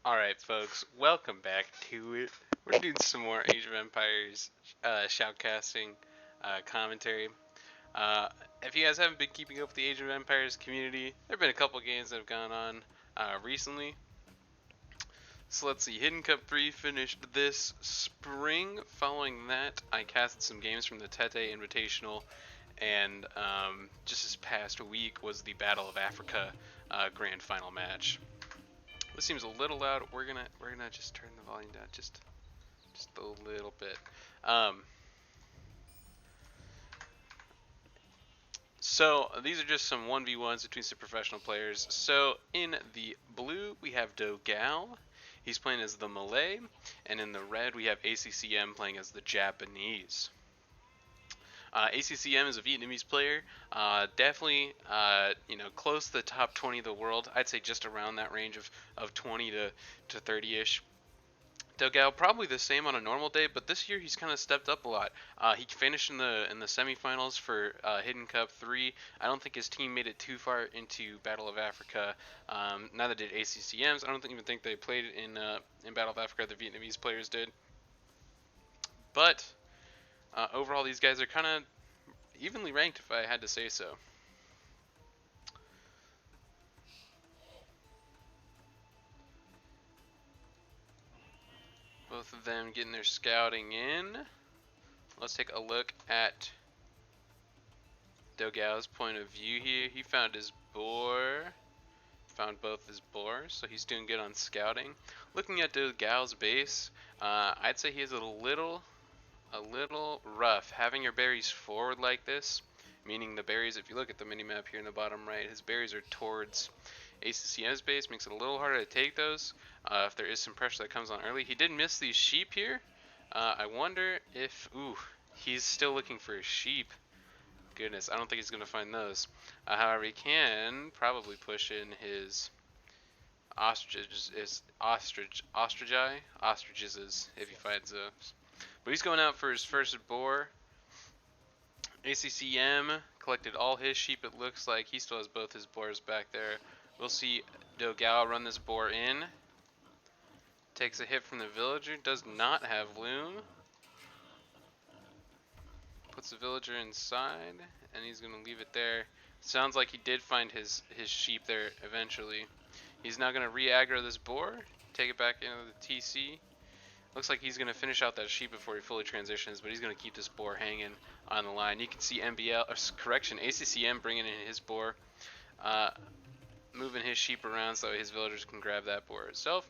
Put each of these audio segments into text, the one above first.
Alright, folks, welcome back to it. We're doing some more Age of Empires shoutcasting commentary. Uh, if you guys haven't been keeping up with the Age of Empires community, there have been a couple games that have gone on recently. So let's see, Hidden Cup 3 finished this spring. Following that, I casted some games from the Tete Invitational, and just this past week was the Battle of Africa grand final match. This seems a little loud. We're gonna just turn the volume down just a little bit. Um, so these are just some 1v1s between some professional players. So in the blue we have Dogal. He's playing as the Malay, and in the red we have ACCM playing as the Japanese. ACCM is a Vietnamese player, definitely close to the top 20 of the world. I'd say just around that range of 20 to 30ish. Dogal probably the same on a normal day, but this year he's kind of stepped up a lot. He finished in the semifinals for Hidden Cup 3. I don't think his team made it too far into Battle of Africa. Neither did ACCMs. I don't even think they played in Battle of Africa. The Vietnamese players did. But overall, these guys are kind of evenly ranked, if I had to say so. Both of them getting their scouting in. Let's take a look at Dogal's point of view here. He found his boar. Found both his boars, so he's doing good on scouting. Looking at Dogal's base, I'd say he is a little rough. Having your berries forward like this, meaning the berries, if you look at the mini map here in the bottom right, his berries are towards ACCM's base, makes it a little harder to take those if there is some pressure that comes on early. He did miss these sheep here. I wonder if, he's still looking for his sheep. Goodness, I don't think he's going to find those. However, he can probably push in his ostriches if he finds those. But he's going out for his first boar. ACCM collected all his sheep, it looks like. He still has both his boars back there. We'll see Dogal run this boar in. Takes a hit from the villager, does not have loom. Puts the villager inside, and he's going to leave it there. Sounds like he did find his sheep there eventually. He's now going to re-aggro this boar, take it back into the TC. Looks like he's going to finish out that sheep before he fully transitions, but he's going to keep this boar hanging on the line. You can see ACCM bringing in his boar, moving his sheep around so his villagers can grab that boar itself.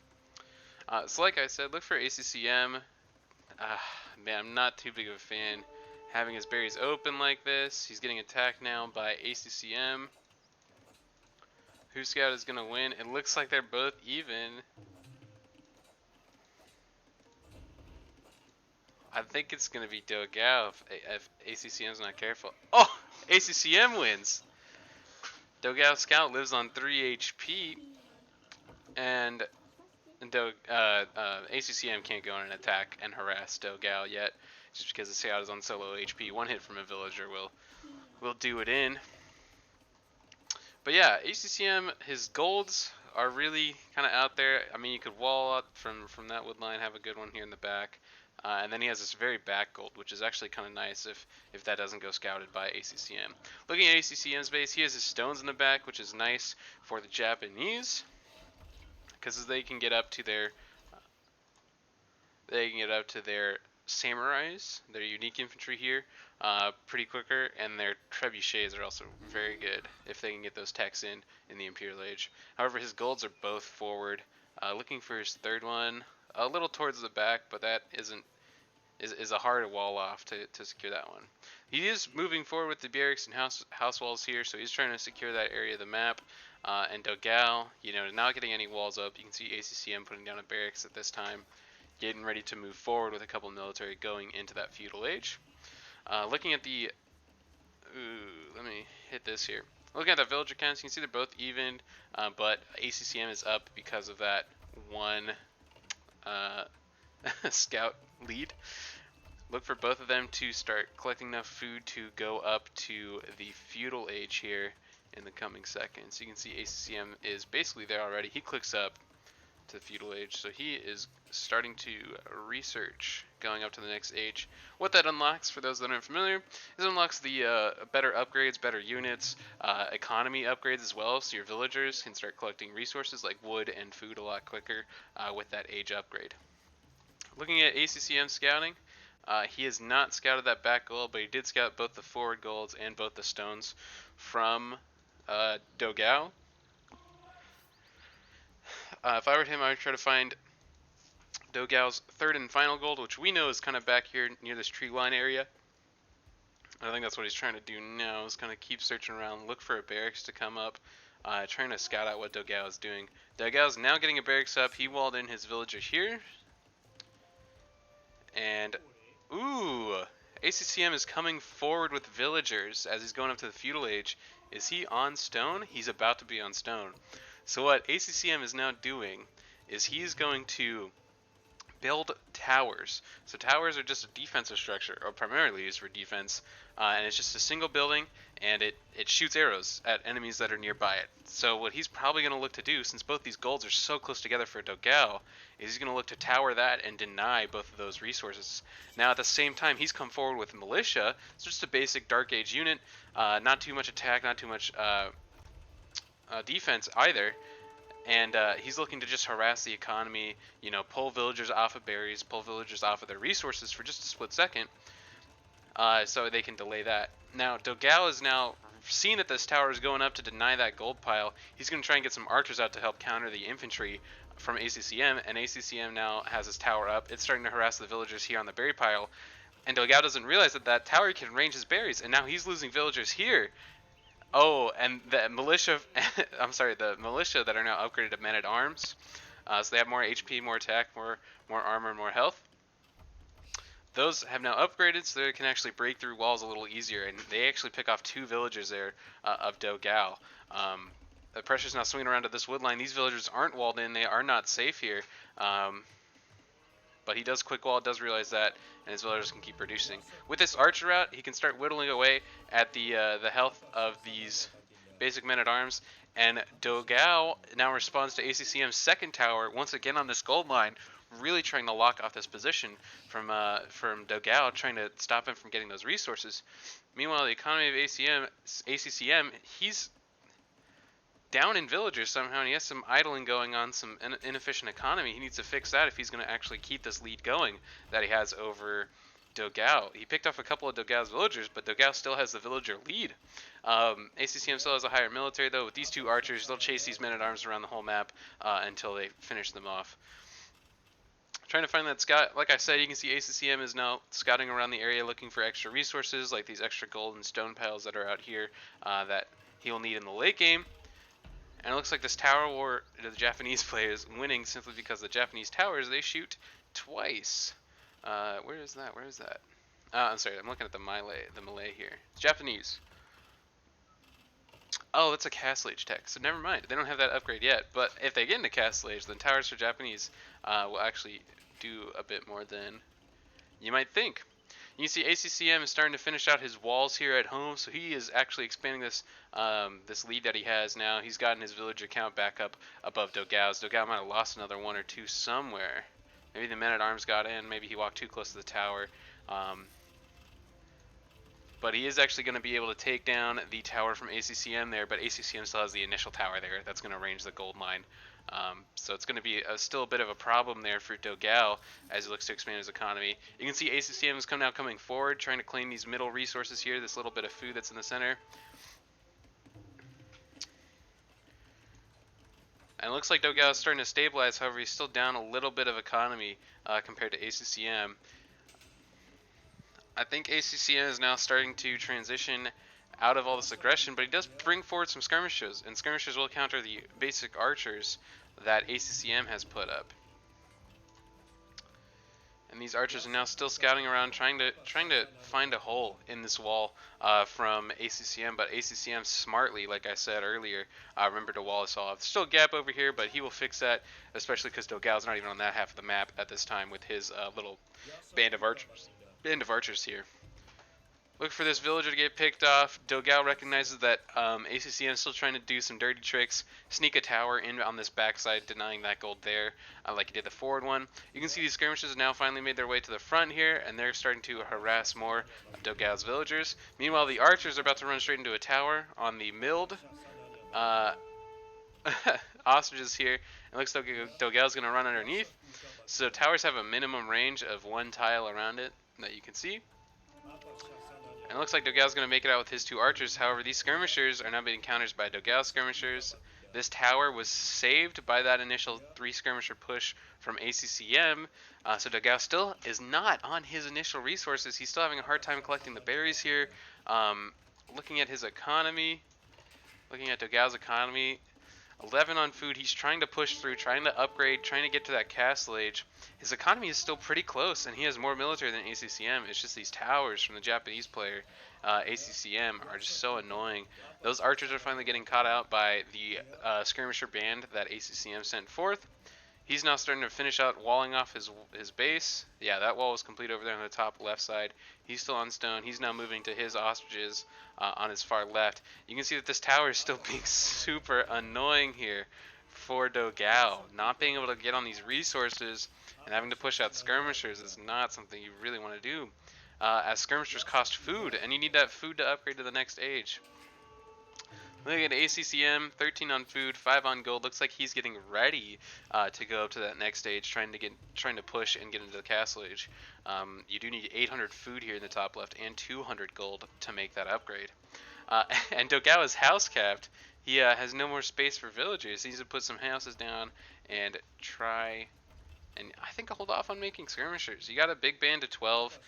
So like I said, look for ACCM. Man, I'm not too big of a fan having his berries open like this. He's getting attacked now by ACCM. Who Scout is going to win? It looks like they're both even. I think it's going to be Dogal if ACCM's not careful. Oh! ACCM wins! Dogal Scout lives on 3 HP. And ACCM can't go on an attack and harass Dogal yet, just because the Scout is on solo HP. One hit from a villager will do it in. But yeah, ACCM, his golds are really kind of out there. I mean, you could wall up from that wood line, have a good one here in the back. And then he has this very back gold, which is actually kind of nice if that doesn't go scouted by ACCM. Looking at ACCM's base, he has his stones in the back, which is nice for the Japanese, because they can get up to their samurais, their unique infantry here, pretty quicker, and their trebuchets are also very good if they can get those techs in the Imperial Age. However, his golds are both forward. Looking for his third one, a little towards the back, but that is a hard wall off to secure that one. He is moving forward with the barracks and house walls here, so he's trying to secure that area of the map. And Dogal, not getting any walls up. You can see ACCM putting down a barracks at this time, getting ready to move forward with a couple military going into that feudal age. Looking at the, let me hit this here. Looking at the villager counts, you can see they're both even, but ACCM is up because of that one scout lead. Look for both of them to start collecting enough food to go up to the feudal age here in the coming seconds. You can see ACCM is basically there already. He clicks up to the feudal age, so he is starting to research going up to the next age. What that unlocks, for those that aren't familiar, is it unlocks the better upgrades, better units, economy upgrades as well, so your villagers can start collecting resources like wood and food a lot quicker with that age upgrade. Looking at ACCM scouting, he has not scouted that back gold, but he did scout both the forward golds and both the stones from Dogao. If I were him, I would try to find Dogao's third and final gold, which we know is kind of back here near this tree line area. I think that's what he's trying to do now, is kind of keep searching around, look for a barracks to come up, trying to scout out what Dogao is doing. Dogao is now getting a barracks up. He walled in his villager here. And, ooh, ACCM is coming forward with villagers as he's going up to the feudal age. Is he on stone? He's about to be on stone. So what ACCM is now doing is he's going to build towers. So towers are just a defensive structure, or primarily used for defense, and it's just a single building, and it shoots arrows at enemies that are nearby it. So what he's probably going to look to do, since both these golds are so close together for Dogao, is he's going to look to tower that and deny both of those resources. Now at the same time, he's come forward with militia. It's just a basic Dark Age unit, not too much attack, not too much defense either. And he's looking to just harass the economy, you know, pull villagers off of berries, pull villagers off of their resources for just a split second, so they can delay that. Now, Dogao is now seeing that this tower is going up to deny that gold pile. He's going to try and get some archers out to help counter the infantry from ACCM, and ACCM now has his tower up. It's starting to harass the villagers here on the berry pile, and Dogao doesn't realize that that tower can range his berries, and now he's losing villagers here. Oh, and the militia, I'm sorry, the militia that are now upgraded to men-at-arms, so they have more HP, more attack, more armor, more health. Those have now upgraded, so they can actually break through walls a little easier, and they actually pick off 2 villagers there of Dogao. The pressure's now swinging around to this wood line. These villagers aren't walled in, they are not safe here. But he does quick wall, does realize that, and his villagers can keep producing. With this archer route, he can start whittling away at the health of these basic men-at-arms, and Dogao now responds to ACCM's second tower, once again on this gold line, really trying to lock off this position from Dogao, trying to stop him from getting those resources. Meanwhile, the economy of ACCM, he's down in villagers somehow, and he has some idling going on, some inefficient economy. He needs to fix that if he's going to actually keep this lead going that he has over Dogao. He picked off a couple of Dogao's villagers, but Dogao still has the villager lead. ACCM still has a higher military, though. With these 2 archers, they'll chase these men-at-arms around the whole map until they finish them off. Trying to find that scout. Like I said, you can see ACCM is now scouting around the area looking for extra resources, like these extra gold and stone piles that are out here that he'll need in the late game. And it looks like this tower war, the Japanese player is winning simply because the Japanese towers, they shoot twice. Where is that? Where is that? I'm sorry, I'm looking at the Malay here. It's Japanese. Oh, that's a Castle Age tech, so never mind. They don't have that upgrade yet, but if they get into Castle Age, then towers for Japanese will actually do a bit more than you might think. You see ACCM is starting to finish out his walls here at home, so he is actually expanding this this lead that he has now. He's gotten his villager count back up above Dogao's. Dogao might have lost another 1 or 2 somewhere. Maybe the men-at-arms got in, maybe he walked too close to the tower. But he is actually going to be able to take down the tower from ACCM there, but ACCM still has the initial tower there. That's going to range the gold line. So it's going to be still a bit of a problem there for Dogao as he looks to expand his economy. You can see ACCM is now coming forward, trying to claim these middle resources here, this little bit of food that's in the center. And it looks like Dogao is starting to stabilize, however he's still down a little bit of economy compared to ACCM. I think ACCM is now starting to transition out of all this aggression, but he does bring forward some skirmishers, and skirmishers will counter the basic archers that ACCM has put up. And these archers are now still scouting around, trying to find a hole in this wall from ACCM, but ACCM smartly, like I said earlier, remembered to wall us off. There's still a gap over here, but he will fix that, especially because Dogao's not even on that half of the map at this time with his little band of archers here. Look for this villager to get picked off. Dogao recognizes that ACCM is still trying to do some dirty tricks. Sneak a tower in on this backside, denying that gold there, like he did the forward one. You can see these skirmishers now finally made their way to the front here, and they're starting to harass more of Dogao's villagers. Meanwhile, the archers are about to run straight into a tower on the milled ostriches here. It looks like Dogao's going to run underneath. So towers have a minimum range of 1 tile around it that you can see. And it looks like Dogao's going to make it out with his 2 archers. However, these skirmishers are now being countered by Dogao skirmishers. This tower was saved by that initial 3 skirmisher push from ACCM. So Dogao still is not on his initial resources. He's still having a hard time collecting the berries here. Looking at his economy, looking at Dogao's economy, 11 on food. He's trying to push through, trying to upgrade, trying to get to that castle age. His economy is still pretty close, and he has more military than ACCM. It's just these towers from the Japanese player, ACCM, are just so annoying. Those archers are finally getting caught out by the skirmisher band that ACCM sent forth. He's now starting to finish out walling off his base. Yeah, that wall was complete over there on the top left side. He's still on stone. He's now moving to his ostriches on his far left. You can see that this tower is still being super annoying here for Dogao. Not being able to get on these resources and having to push out skirmishers is not something you really want to do, as skirmishers cost food, and you need that food to upgrade to the next age. Looking at ACCM, 13 on food, 5 on gold. Looks like he's getting ready to go up to that next stage, trying to push and get into the castle age. You do need 800 food here in the top left and 200 gold to make that upgrade. And Dogao is house capped. He has no more space for villagers. He needs to put some houses down and try. And I think I'll hold off on making skirmishers. You got a big band of 12.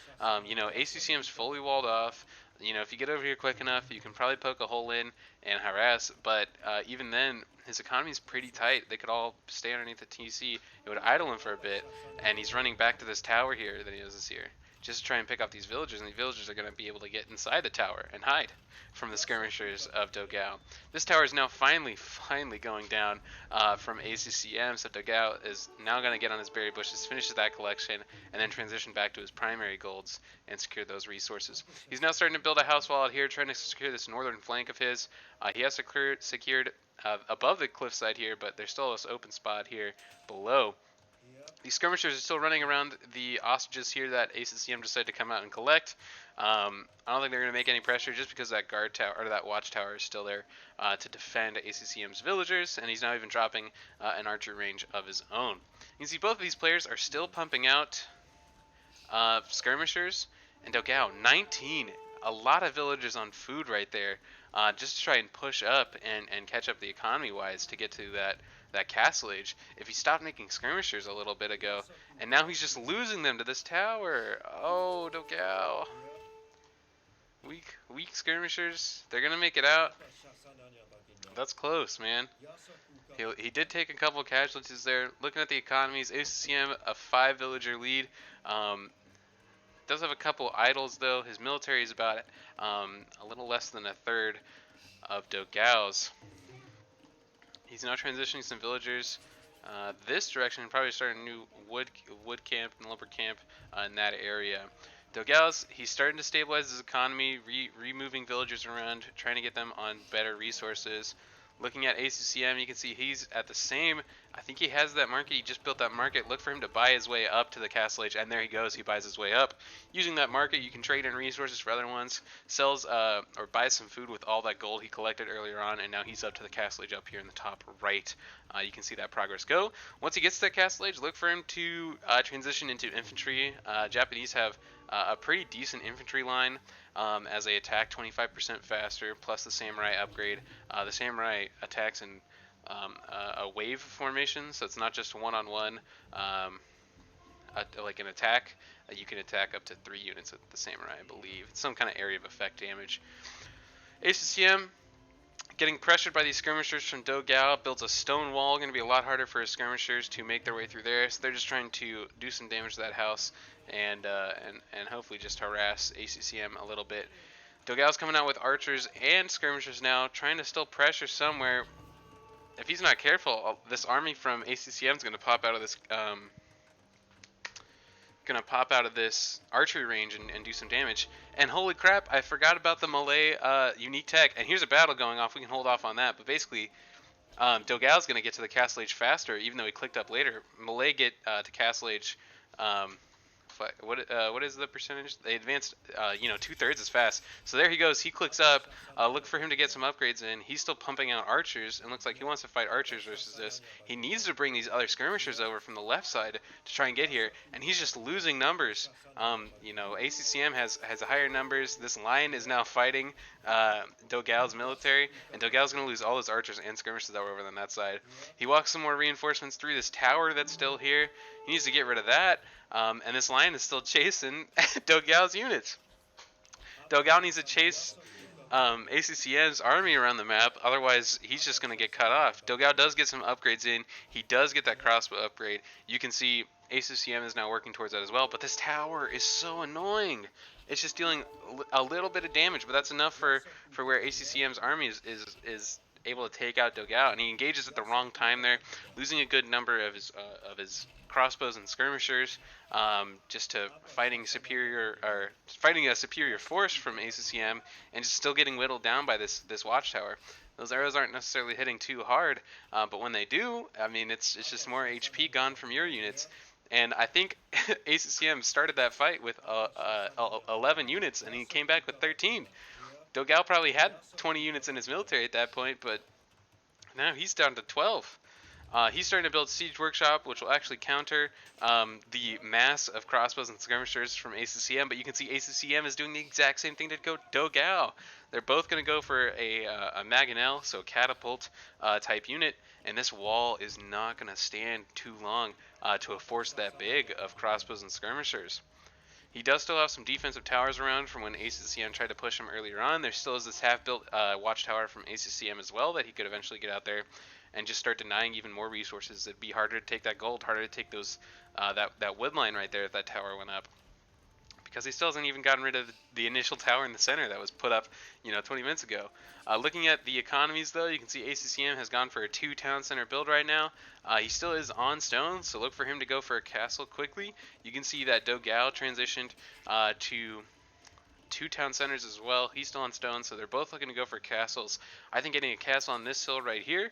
You know, ACCM's fully walled off. You know, if you get over here quick enough, you can probably poke a hole in and harass. But even then, his economy is pretty tight. They could all stay underneath the TC. It would idle him for a bit. And he's running back to this tower here that he has this here, just to try and pick off these villagers. And the villagers are going to be able to get inside the tower and hide from the skirmishers of Dogao. This tower is now finally going down from ACCM. So Dogao is now going to get on his berry bushes, finishes that collection, and then transition back to his primary golds and secure those resources. He's now starting to build a house wall out here, trying to secure this northern flank of his. He has secured above the cliffside here, but there's still this open spot here below. These skirmishers are still running around the ostriches here that ACCM decided to come out and collect. I don't think they're going to make any pressure just because that guard tower or that watchtower is still there to defend ACCM's villagers, and he's now even dropping an archer range of his own. You can see both of these players are still pumping out skirmishers, and Dogao 19, a lot of villagers on food right there, just to try and push up and catch up the economy wise to get to that castle age. If he stopped making skirmishers a little bit ago, and now he's just losing them to this tower. Oh, Dogao. Weak skirmishers. They're gonna make it out. That's close, man. He did take a couple casualties there. Looking at the economies, ACCM a 5 villager lead. Does have a couple idols though. His military is about a little less than a third of Dogao's. He's now transitioning some villagers this direction, probably starting a new wood camp and lumber camp in that area. Dogao's, he's starting to stabilize his economy, removing villagers around, trying to get them on better resources. Looking at ACCM, you can see he's at the same, I think he has that market, he just built that market. Look for him to buy his way up to the castle age, and there he goes, he buys his way up. Using that market, you can trade in resources for other ones, sells or buys some food with all that gold he collected earlier on, and now he's up to the castle age up here in the top right. You can see that progress go. Once he gets to that castle age, look for him to transition into infantry. Japanese have a pretty decent infantry line as they attack 25% faster, plus the samurai upgrade. The samurai attacks in a wave formation, so it's not just one-on-one like an attack. You can attack up to 3 units of the samurai, I believe. It's some kind of area of effect damage. ACCM getting pressured by these skirmishers from Dogao, builds a stone wall. Going to be a lot harder for his skirmishers to make their way through there. So they're just trying to do some damage to that house and hopefully just harass ACCM a little bit. Dogao's coming out with archers and skirmishers now, trying to still pressure somewhere. If he's not careful, this army from ACCM is going to pop out of this gonna pop out of this archery range and do some damage. And holy crap, I forgot about the Malay unique tech. And here's a battle going off. We can hold off on that. But basically, Dogal's gonna get to the castle age faster, even though he clicked up later. Malay get to castle age. Um, what is the percentage? They advanced, 2/3 as fast. So there he goes. He clicks up. Look for him to get some upgrades in. He's still pumping out archers, and looks like he wants to fight archers versus this. He needs to bring these other skirmishers over from the left side to try and get here, and he's just losing numbers. ACCM has higher numbers. This line is now fighting Dogal's military, and Dogal's going to lose all his archers and skirmishers that were over on that side. He walks some more reinforcements through this tower that's still here. He needs to get rid of that. And this line is still chasing Dogal's units. Dogal needs to chase ACCM's army around the map, otherwise he's just going to get cut off. Dogal does get some upgrades in. He does get that crossbow upgrade. You can see ACCM is now working towards that as well, but this tower is so annoying. It's just dealing a little bit of damage, but that's enough for where ACCM's army is able to take out Dogal, and he engages at the wrong time there, losing a good number of his crossbows and skirmishers, just to fighting a superior force from ACCM, and just still getting whittled down by this watchtower. Those arrows aren't necessarily hitting too hard, but when they do, I mean, it's just more HP gone from your units. And I think ACCM started that fight with 11 units, and he came back with 13. Dogal probably had 20 units in his military at that point, but now he's down to 12. He's starting to build Siege Workshop, which will actually counter the mass of crossbows and skirmishers from ACCM, but you can see ACCM is doing the exact same thing to Dogal. They're both going to go for a Mangonel, so catapult type unit, and this wall is not going to stand too long to a force that big of crossbows and skirmishers. He does still have some defensive towers around from when ACCM tried to push him earlier on. There still is this half-built watchtower from ACCM as well that he could eventually get out there and just start denying even more resources. It'd be harder to take that gold, harder to take those that wood line right there if that tower went up. Because he still hasn't even gotten rid of the initial tower in the center that was put up, 20 minutes ago. Looking at the economies, though, you can see ACCM has gone for a 2 town center build right now. He still is on stone, so look for him to go for a castle quickly. You can see that Dogal transitioned to 2 town centers as well. He's still on stone, so they're both looking to go for castles. I think getting a castle on this hill right here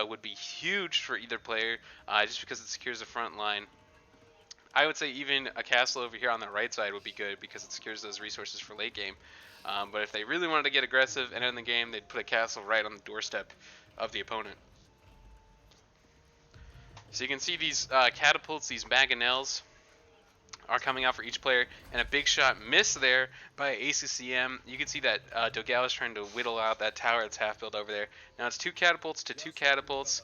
would be huge for either player, just because it secures the front line. I would say even a castle over here on the right side would be good because it secures those resources for late game. But if they really wanted to get aggressive and end the game, they'd put a castle right on the doorstep of the opponent. So you can see these catapults, these Mangonels, are coming out for each player, and a big shot missed there by ACCM. You can see that Dogal is trying to whittle out that tower that's half built over there. Now it's 2 catapults to 2 catapults.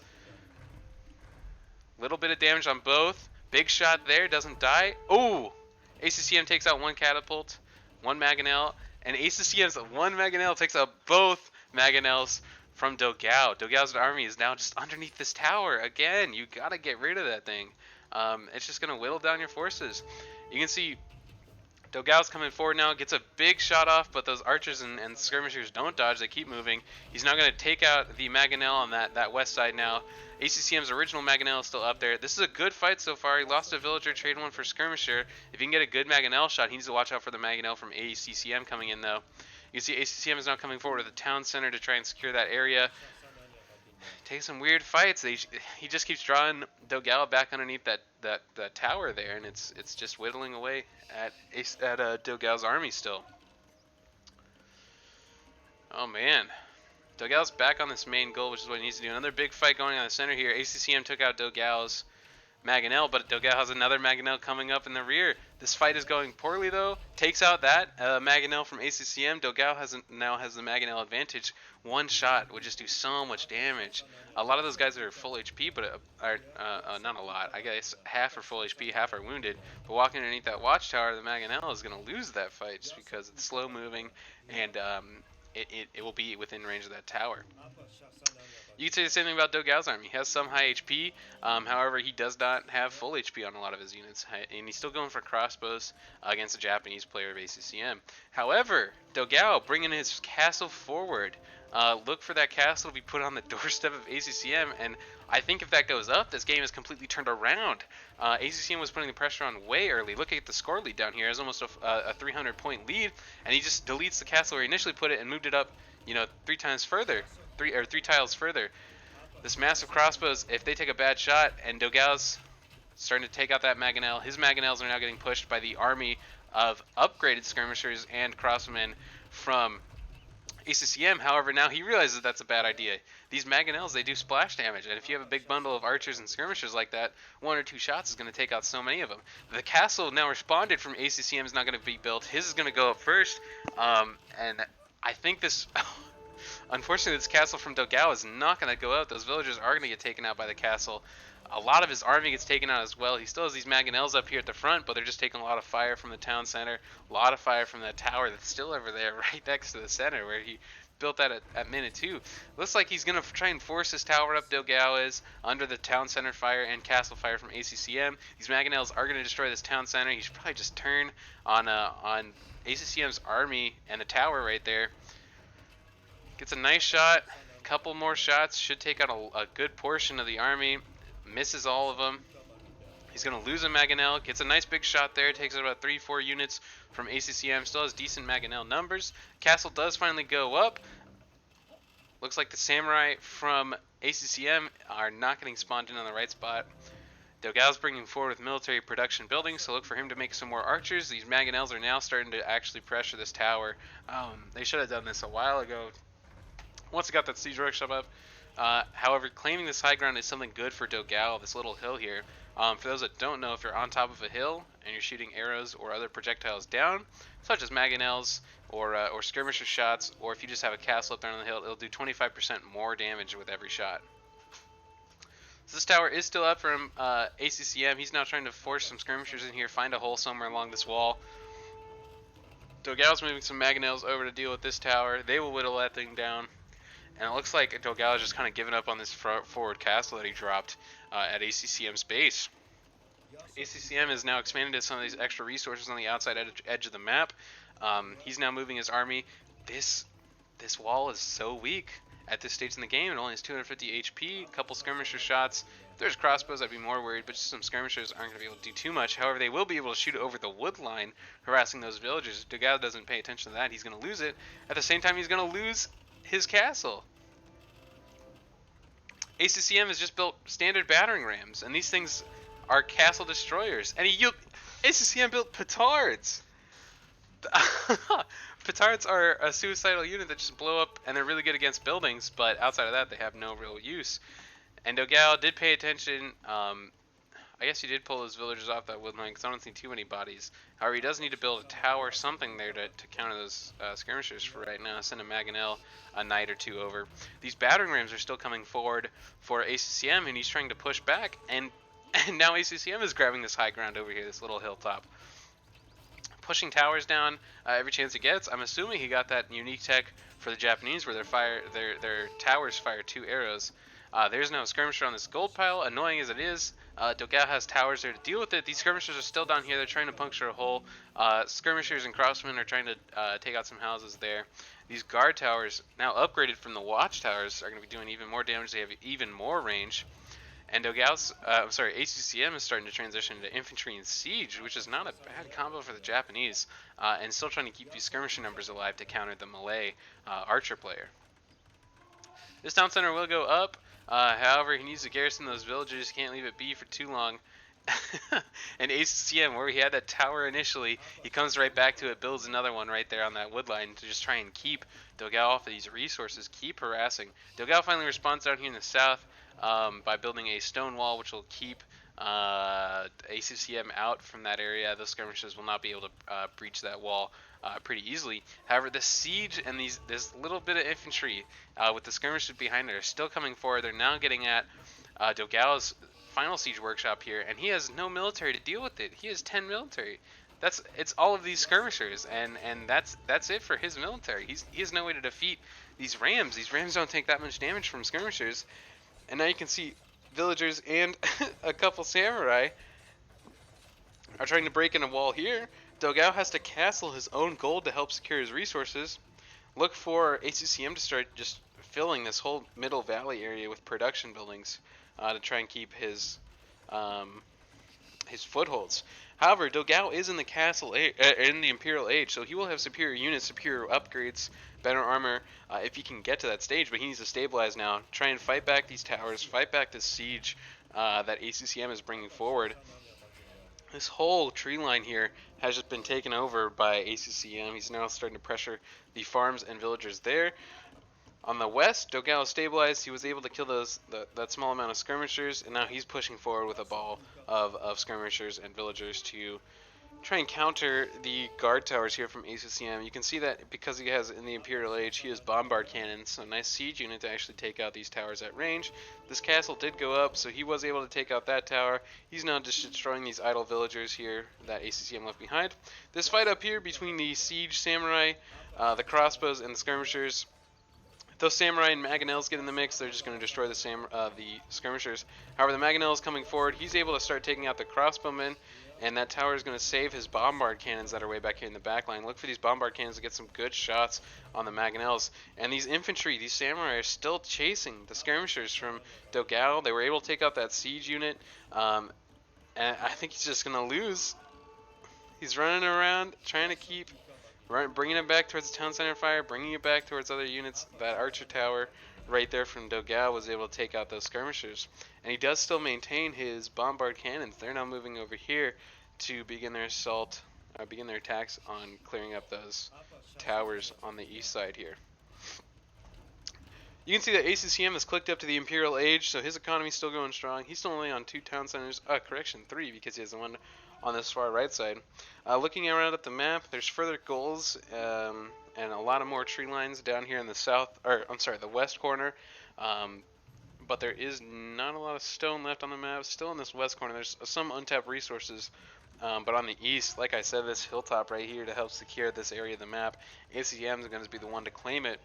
Little bit of damage on both. Big shot there, doesn't die. Oh! ACCM takes out 1 catapult, 1 Mangonel, and ACCM's 1 Mangonel takes out both Mangonels from Dogal. Dogal's army is now just underneath this tower. Again, you gotta get rid of that thing. It's just gonna whittle down your forces. You can see Dogal's coming forward now, gets a big shot off, but those archers and skirmishers don't dodge, they keep moving. He's now going to take out the Mangonel on that west side now. ACCM's original Mangonel is still up there. This is a good fight so far. He lost a villager, traded one for skirmisher. If he can get a good Mangonel shot, he needs to watch out for the Mangonel from ACCM coming in though. You can see ACCM is now coming forward to the town center to try and secure that area. Take some weird fights. He just keeps drawing Dogal back underneath that tower there, and it's just whittling away at Dogal's army still. Oh man, Dogal's back on this main goal, which is what he needs to do. Another big fight going on in the center here. ACCM took out Dogal's Mangonel, but Dogal has another Mangonel coming up in the rear. This fight is going poorly though. Takes out that Mangonel from ACCM. Dogal now has the Mangonel advantage. 1 shot would just do so much damage. A lot of those guys are full HP, but are not a lot. I guess half are full HP, half are wounded. But walking underneath that watchtower, the Mangonel is going to lose that fight just because it's slow moving and it will be within range of that tower. You could say the same thing about Dogao's army. He has some high HP, however, he does not have full HP on a lot of his units, and he's still going for crossbows against a Japanese player of ACCM. However, Dogao bringing his castle forward. Look for that castle to be put on the doorstep of ACCM, and I think if that goes up, this game is completely turned around. ACCM was putting the pressure on way early. Look at the score lead down here. It's almost a 300-point lead, and he just deletes the castle where he initially put it and moved it up, you know, three tiles further. This massive crossbows, if they take a bad shot, and Dogao's starting to take out that Mangonel, his Mangonels are now getting pushed by the army of upgraded skirmishers and crossmen from ACCM. However, now he realizes that's a bad idea. These Mangonels, they do splash damage, and if you have a big bundle of archers and skirmishers like that, 1 or 2 shots is going to take out so many of them. The castle now responded from ACCM is not going to be built. His is going to go up first, and I think this... Unfortunately, this castle from Dogao is not going to go out. Those villagers are going to get taken out by the castle. A lot of his army gets taken out as well. He still has these Mangonels up here at the front, but they're just taking a lot of fire from the town center. A lot of fire from that tower that's still over there right next to the center where he built that at minute 2. Looks like he's going to try and force his tower up. Dogao is under the town center fire and castle fire from ACCM. These Mangonels are going to destroy this town center. He should probably just turn on ACCM's army and the tower right there. Gets a nice shot, couple more shots, should take out a good portion of the army, misses all of them. He's going to lose a Mangonel, gets a nice big shot there, takes out about 3-4 units from ACCM, still has decent Mangonel numbers. Castle does finally go up. Looks like the samurai from ACCM are not getting spawned in on the right spot. Dogao's bringing forward with military production buildings, so look for him to make some more archers. These Mangonels are now starting to actually pressure this tower. They should have done this a while ago. Once he got that siege workshop up. However, claiming this high ground is something good for Dogao, this little hill here. For those that don't know, if you're on top of a hill and you're shooting arrows or other projectiles down, such as Mangonels or skirmisher shots, or if you just have a castle up there on the hill, it'll do 25% more damage with every shot. So this tower is still up from ACCM. He's now trying to force some skirmishers in here, find a hole somewhere along this wall. Dogao's moving some Mangonels over to deal with this tower. They will whittle that thing down. And it looks like Dogao is just kind of giving up on this forward castle that he dropped at ACCM's base. ACCM has now expanded to some of these extra resources on the outside edge of the map. He's now moving his army. This wall is so weak at this stage in the game. It only has 250 HP, a couple skirmisher shots. If there's crossbows, I'd be more worried, but just some skirmishers aren't going to be able to do too much. However, they will be able to shoot over the wood line, harassing those villagers. If Dogao doesn't pay attention to that, he's going to lose it. At the same time, he's going to lose his castle. ACCM has just built standard battering rams, and these things are castle destroyers. And ACCM built petards. Petards are a suicidal unit that just blow up, and they're really good against buildings, but outside of that, they have no real use. And Dogao did pay attention. I guess he did pull his villagers off that wood line because I don't see too many bodies. However, he does need to build a tower, something there to counter those skirmishers for right now. Send a Mangonel a night or 2 over. These battering rams are still coming forward for ACCM, and he's trying to push back. And now ACCM is grabbing this high ground over here, this little hilltop. Pushing towers down every chance he gets. I'm assuming he got that unique tech for the Japanese where their towers fire 2 arrows. There's no skirmisher on this gold pile. Annoying as it is, Dogao has towers there to deal with it. These skirmishers are still down here. They're trying to puncture a hole. Skirmishers and crossmen are trying to take out some houses there. These guard towers, now upgraded from the watchtowers, are going to be doing even more damage. They have even more range. And ACCM is starting to transition into infantry and siege, which is not a bad combo for the Japanese, and still trying to keep these skirmisher numbers alive to counter the Malay archer player. This town center will go up. However, he needs to garrison those villages. Can't leave it be for too long. And ACCM, where he had that tower initially, he comes right back to it, builds another one right there on that wood line to just try and keep Dogao off of these resources, keep harassing. Dogao finally responds down here in the south by building a stone wall, which will keep ACCM out from that area. Those skirmishers will not be able to breach that wall pretty easily. However, the siege and this little bit of infantry with the skirmishers behind it are still coming forward. They're now getting at Dogao's final siege workshop here, and he has no military to deal with it. He has 10 military. it's all of these skirmishers, and that's it for his military. He has no way to defeat these rams. These rams don't take that much damage from skirmishers, and now you can see villagers and a couple samurai are trying to break in a wall here. Dogao has to castle his own gold to help secure his resources. Look for ACCM to start just filling this whole middle valley area with production buildings to try and keep um, his footholds. However, Dogao is in the in the Imperial Age, so he will have superior units, superior upgrades, better armor if he can get to that stage. But he needs to stabilize now, try and fight back these towers, fight back this siege that ACCM is bringing forward. This whole tree line here has just been taken over by ACCM. He's now starting to pressure the farms and villagers there. On the west, Dogao is stabilized. He was able to kill that small amount of skirmishers, and now he's pushing forward with a ball of skirmishers and villagers to try and counter the guard towers here from ACCM. You can see that because he has, in the Imperial Age, he has bombard cannons, so a nice siege unit to actually take out these towers at range. This castle did go up, so he was able to take out that tower. He's now just destroying these idle villagers here that ACCM left behind. This fight up here between the siege samurai, the crossbows, and the skirmishers, if those samurai and mangonels get in the mix, they're just going to destroy the skirmishers. However, the mangonels coming forward, he's able to start taking out the crossbowmen, and that tower is going to save his bombard cannons that are way back here in the back line. Look for these bombard cannons to get some good shots on the mangonels. And these infantry, these samurai, are still chasing the skirmishers from Dogao. They were able to take out that siege unit, and I think he's just going to lose. He's running around trying to keep bringing it back towards the town center fire, bringing it back towards other units. That archer tower right there from Dogao was able to take out those skirmishers. And he does still maintain his bombard cannons. They're now moving over here to begin their assault, begin their attacks on clearing up those towers on the east side here. You can see that ACCM has clicked up to the Imperial Age, so his economy is still going strong. He's still only on 2 town centers, correction, 3, because he has the one on this far right side. Looking around at the map, there's further goals and a lot of more tree lines down here in the the west corner. But there is not a lot of stone left on the map. Still in this west corner, there's some untapped resources. But on the east, like I said, this hilltop right here to help secure this area of the map, ACCM is going to be the one to claim it.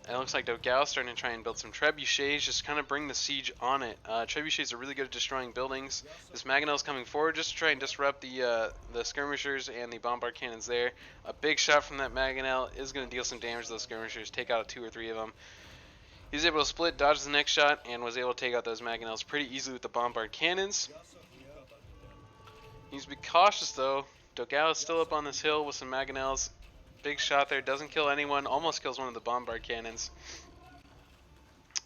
And it looks like Dogao's starting to try and build some trebuchets, just kind of bring the siege on it. Trebuchets are really good at destroying buildings. This Mangonel's coming forward just to try and disrupt the skirmishers and the bombard cannons there. A big shot from that Mangonel is going to deal some damage to those skirmishers, take out 2 or 3 of them. He was able to split, dodge the next shot, and was able to take out those Mangonels pretty easily with the bombard cannons. He needs to be cautious though. Dogao is still up on this hill with some Mangonels. Big shot there, doesn't kill anyone, almost kills one of the bombard cannons.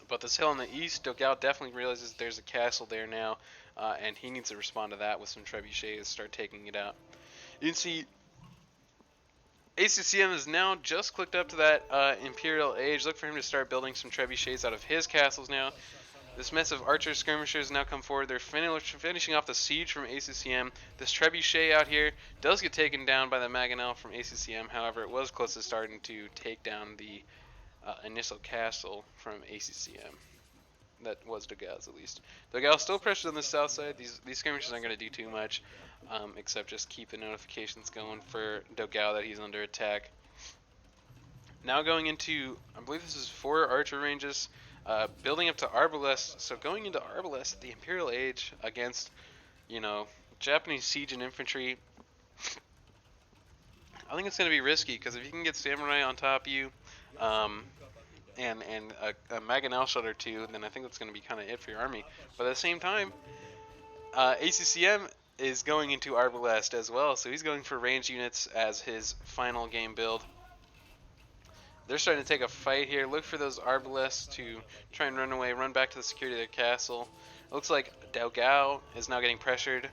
But this hill on the east, Dogao definitely realizes there's a castle there now, and he needs to respond to that with some trebuchets, start taking it out. You can see ACCM has now just clicked up to that Imperial Age. Look for him to start building some trebuchets out of his castles now. This mess of archer skirmishers now come forward. They're finishing off the siege from ACCM. This trebuchet out here does get taken down by the Mangonel from ACCM. However, it was close to starting to take down the initial castle from ACCM. That was Dogao's at least. Dogao's still pressured on the south side. These skirmishers aren't going to do too much, except just keep the notifications going for Dogao that he's under attack. Now going into, I believe this is 4 archer ranges. Building up to Arbalest, so going into Arbalest at the Imperial Age against, Japanese siege and infantry, I think it's going to be risky, because if you can get samurai on top of you, and a Mangonel shot or 2, then I think that's going to be kind of it for your army. But at the same time, ACCM is going into Arbalest as well, so he's going for range units as his final game build. They're starting to take a fight here. Look for those Arbalests to try and run away, run back to the security of their castle. It looks like Dogao is now getting pressured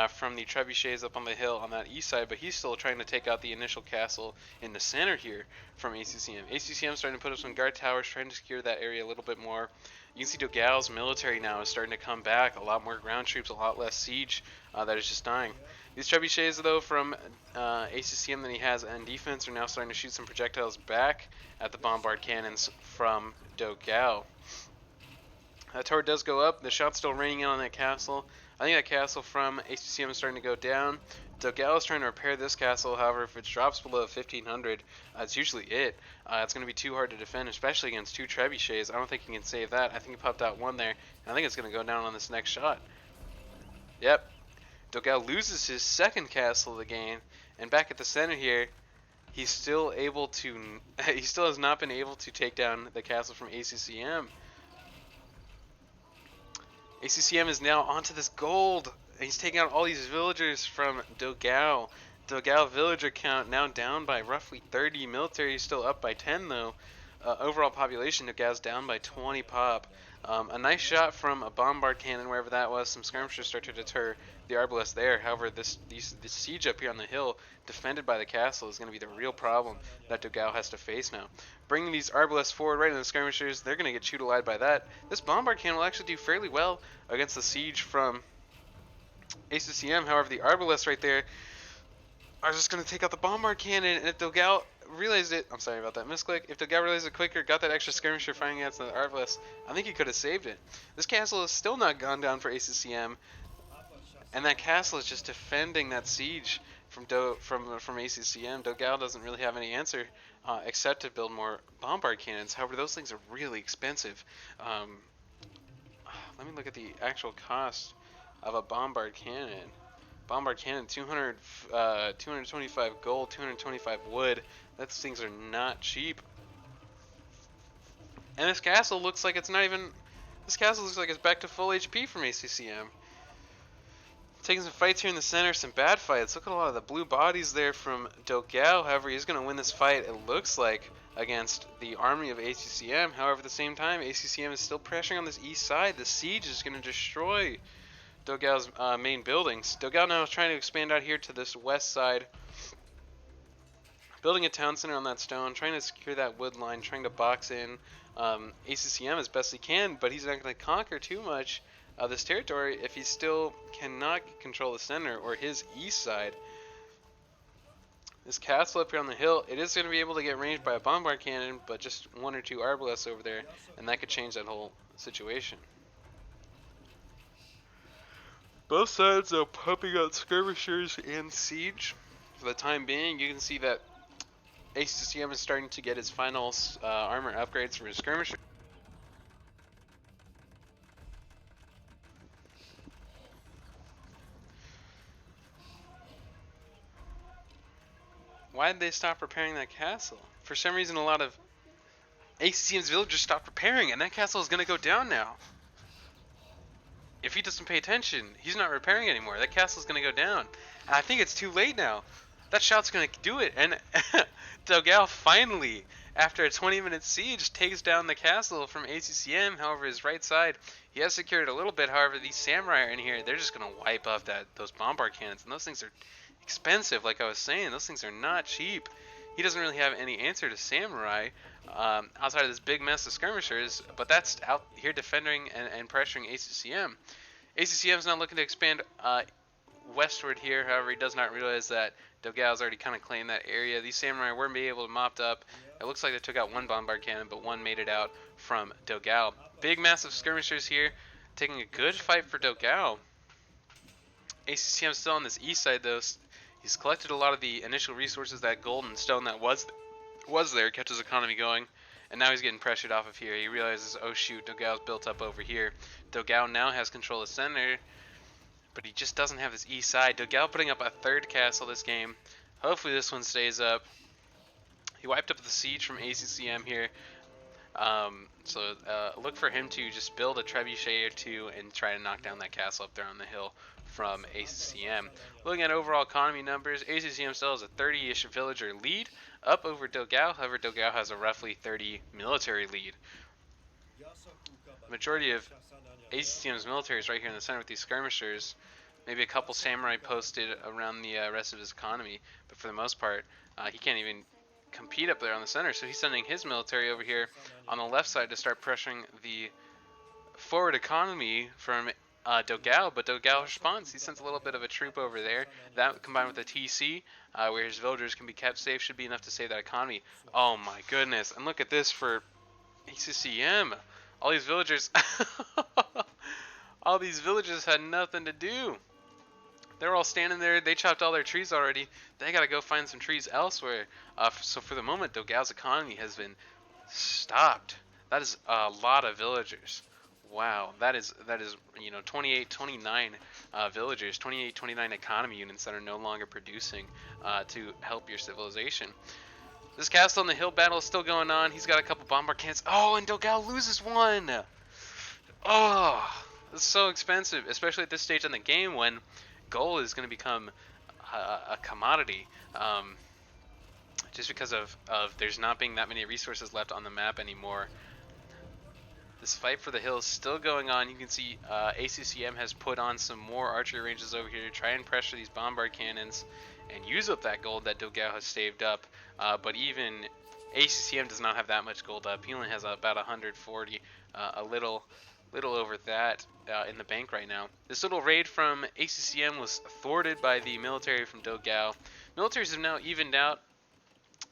from the trebuchets up on the hill on that east side, but he's still trying to take out the initial castle in the center here from ACCM. ACCM starting to put up some guard towers, trying to secure that area a little bit more. You can see Dogao's military now is starting to come back. A lot more ground troops, a lot less siege that is just dying. These trebuchets, though, from ACCM that he has in defense are now starting to shoot some projectiles back at the bombard cannons from Dogao. Tower does go up. The shot's still raining in on that castle. I think that castle from HCCM is starting to go down. Dogal is trying to repair this castle. However, if it drops below 1500, that's usually it. It's going to be too hard to defend, especially against two trebuchets. I don't think he can save that. I think he popped out one there. And I think it's going to go down on this next shot. Yep. Dogal loses his second castle of the game. And back at the center here, he's still able to. He still has not been able to take down the castle from ACCM. ACCM is now onto this gold. He's taking out all these villagers from Dogal. Dogal villager count now down by roughly 30. Military is still up by 10 though. Overall population, Dogal's down by 20 pop. A nice shot from a bombard cannon, wherever that was. Some skirmishers start to deter the Arbalest there. However, this siege up here on the hill, defended by the castle, is going to be the real problem that Dogal has to face now. Bringing these Arbalests forward right into the skirmishers, they're going to get chewed alive by that. This bombard cannon will actually do fairly well against the siege from ACCM. However, the Arbalests right there are just going to take out the bombard cannon, and if Dogal realized it, I'm sorry about that misclick, if Dogal realized it quicker, got that extra skirmisher firing against the Arbalest, I think he could have saved it. This castle is still not gone down for ACCM, and that castle is just defending that siege from ACCM. Dogal doesn't really have any answer except to build more bombard cannons. However, those things are really expensive. Let me look at the actual cost of a bombard cannon. Bombard cannon, 225 gold, 225 wood. Those things are not cheap. And this castle looks like it's not even. This castle looks like it's back to full HP from ACCM. Taking some fights here in the center, some bad fights. Look at a lot of the blue bodies there from Dogal. However, he's going to win this fight, it looks like, against the army of ACCM. However, at the same time, ACCM is still pressuring on this east side. The siege is going to destroy Dogal's main buildings. Dogal now is trying to expand out here to this west side, building a town center on that stone, trying to secure that wood line, trying to box in ACCM as best he can, but he's not going to conquer too much of this territory if he still cannot control the center or his east side. This castle up here on the hill, it is going to be able to get ranged by a bombard cannon, but just one or two Arbalests over there, and that could change that whole situation. Both sides are pumping out skirmishers and siege. For the time being, you can see that ACCM is starting to get its final armor upgrades for his skirmisher. Why did they stop repairing that castle? For some reason, a lot of ACCM's villagers stopped repairing, and that castle is going to go down now. If he doesn't pay attention, he's not repairing anymore. That castle's going to go down. And I think it's too late now. That shot's going to do it. And Dogal finally, after a 20-minute siege, takes down the castle from ACCM. However, his right side, he has secured a little bit. However, these samurai are in here. They're just going to wipe off those bombard cannons. And those things are expensive, like I was saying. Those things are not cheap. He doesn't really have any answer to samurai outside of this big mess of skirmishers, but that's out here defending and pressuring ACCM. ACCM is not looking to expand westward here. However, he does not realize that Dogal's already kind of claimed that area. These samurai weren't being able to mop up. It looks like they took out one bombard cannon, but one made it out from Dogal. Big massive skirmishers here, taking a good fight for Dogal. ACCM still on this east side though. He's collected a lot of the initial resources, that gold and stone that was there, kept his economy going, and now he's getting pressured off of here. He realizes, oh shoot, Dogal's built up over here. Dogal now has control of the center, but he just doesn't have his east side. Dogal putting up a third castle this game. Hopefully this one stays up. He wiped up the siege from ACCM here. So look for him to just build a trebuchet or two and try to knock down that castle up there on the hill from ACCM. Looking at overall economy numbers, ACCM still has a 30-ish villager lead up over Dogal. However, Dogal has a roughly 30 military lead. Majority of ACCM's military is right here in the center with these skirmishers. Maybe a couple samurai posted around the rest of his economy, but for the most part, he can't even compete up there on the center, so he's sending his military over here on the left side to start pressuring the forward economy from Dogal, but Dogal responds. He sends a little bit of a troop over there. That combined with the TC, where his villagers can be kept safe, should be enough to save that economy. Oh my goodness, and look at this for ACCM. All these villagers, all these villagers had nothing to do. They're all standing there. They chopped all their trees already. They gotta go find some trees elsewhere. So for the moment, Dogal's economy has been stopped. That is a lot of villagers. Wow, that is 28, 29 villagers, 28, 29 economy units that are no longer producing to help your civilization. This castle on the hill battle is still going on. He's got a couple bombard cannons. Oh, and Dogal loses one. Oh, it's so expensive, especially at this stage in the game when gold is going to become a commodity. Just because of there's not being that many resources left on the map anymore. This fight for the hill is still going on. You can see ACCM has put on some more archery ranges over here to try and pressure these bombard cannons and use up that gold that Dogao has saved up. But even ACCM does not have that much gold up. He only has about 140, a little over that in the bank right now. This little raid from ACCM was thwarted by the military from Dogao. Militaries have now evened out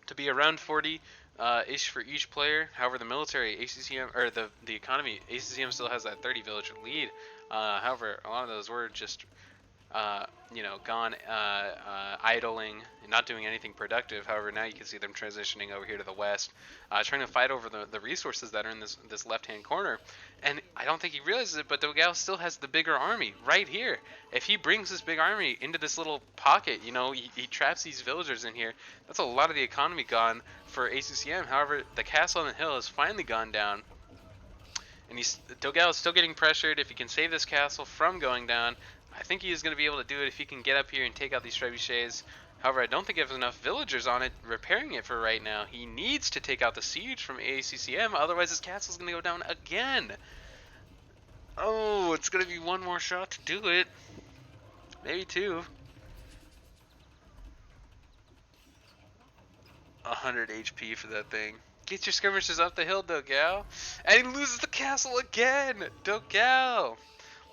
to be around 40 ish for each player. However, the military ACCM or the economy ACCM still has that 30 villager lead. However, a lot of those were just gone idling and not doing anything productive. However, now you can see them transitioning over here to the west, trying to fight over the resources that are in this left-hand corner. And I don't think he realizes it, but Dogal still has the bigger army right here. If he brings this big army into this little pocket, he traps these villagers in here. That's a lot of the economy gone for ACCM. However, the castle on the hill has finally gone down. And Dogal is still getting pressured. If he can save this castle from going down, I think he is going to be able to do it if he can get up here and take out these trebuchets. However, I don't think he has enough villagers on it repairing it for right now. He needs to take out the siege from AACCM, otherwise his castle is going to go down again. Oh, it's going to be one more shot to do it. Maybe two. 100 HP for that thing. Get your skirmishers up the hill, Dogal. And he loses the castle again! Dogal!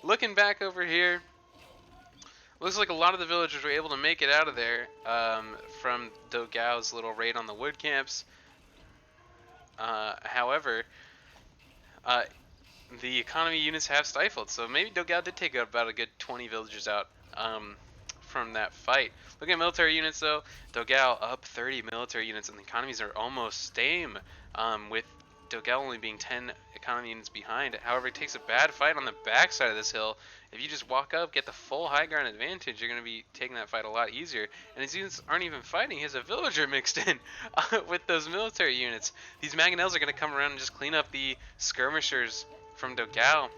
Looking back over here, looks like a lot of the villagers were able to make it out of there from Dogal's little raid on the wood camps. However, the economy units have stifled, so maybe Dogal did take about a good 20 villagers out from that fight. Looking at military units though, Dogal up 30 military units, and the economies are almost same, with Dogal only being 10 economy units behind. However, it takes a bad fight on the backside of this hill. If you just walk up, get the full high ground advantage, you're going to be taking that fight a lot easier. And his units aren't even fighting. He has a villager mixed in with those military units. These mangonels are going to come around and just clean up the skirmishers from Dogal.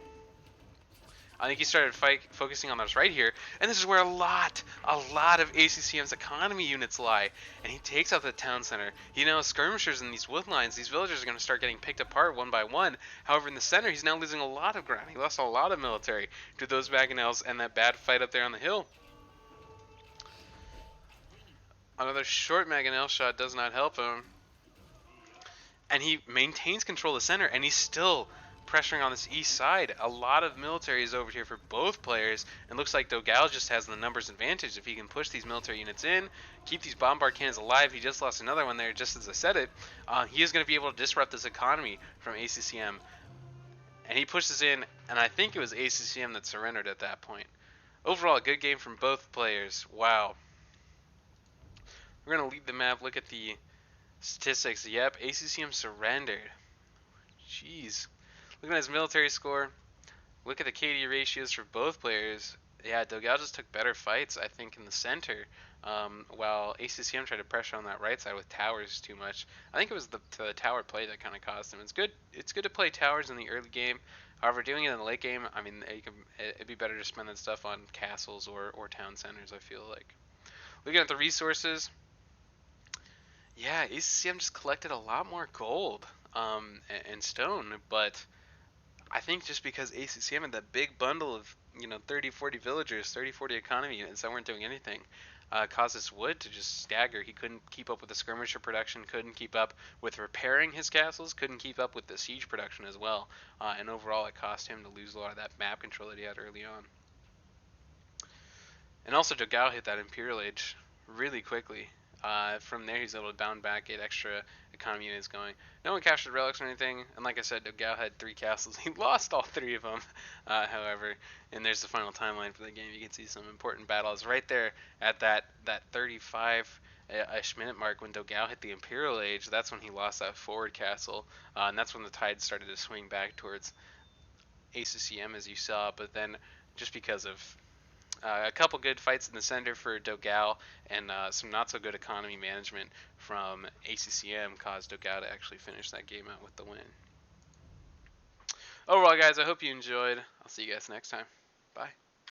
I think he started focusing on this right here, and this is where a lot of ACCM's economy units lie. And he takes out the town center. He now has skirmishers in these wood lines. These villagers are going to start getting picked apart one by one. However, in the center, he's now losing a lot of ground. He lost a lot of military to those mangonels and that bad fight up there on the hill. Another short mangonel shot does not help him. And he maintains control of the center, and he's still pressuring on this east side. A lot of military is over here for both players, and looks like Dogal just has the numbers advantage. If he can push these military units in, keep these bombard cannons alive, he just lost another one there just as I said it, he is going to be able to disrupt this economy from ACCM. And he pushes in, and I think it was ACCM that surrendered at that point. Overall, a good game from both players. Wow. We're going to leave the map, look at the statistics. Yep, ACCM surrendered. Jeez. Looking at his military score, look at the KD ratios for both players. Yeah, Dogal just took better fights, I think, in the center, while ACCM tried to pressure on that right side with towers too much. I think it was the tower play that kind of cost him. It's good to play towers in the early game. However, doing it in the late game, I mean, it'd be better to spend that stuff on castles or town centers, I feel like. Looking at the resources, yeah, ACCM just collected a lot more gold and stone, but I think just because ACCM had that big bundle of 30, 40 villagers, 30, 40 economy units that weren't doing anything, caused this wood to just stagger. He couldn't keep up with the skirmisher production, couldn't keep up with repairing his castles, couldn't keep up with the siege production as well, and overall it cost him to lose a lot of that map control that he had early on. And also Dogal hit that Imperial Age really quickly. From there, he's able to bound back, get extra economy units going. No one captured relics or anything, and like I said, Dogao had 3 castles. He lost all 3 of them, however. And there's the final timeline for the game. You can see some important battles right there at that 35-ish minute mark when Dogao hit the Imperial Age. That's when he lost that forward castle, and that's when the tide started to swing back towards ACCM, as you saw. But then, just because of a couple good fights in the center for Dogao and some not so good economy management from ACCM caused Dogao to actually finish that game out with the win. Overall, guys, I hope you enjoyed. I'll see you guys next time. Bye.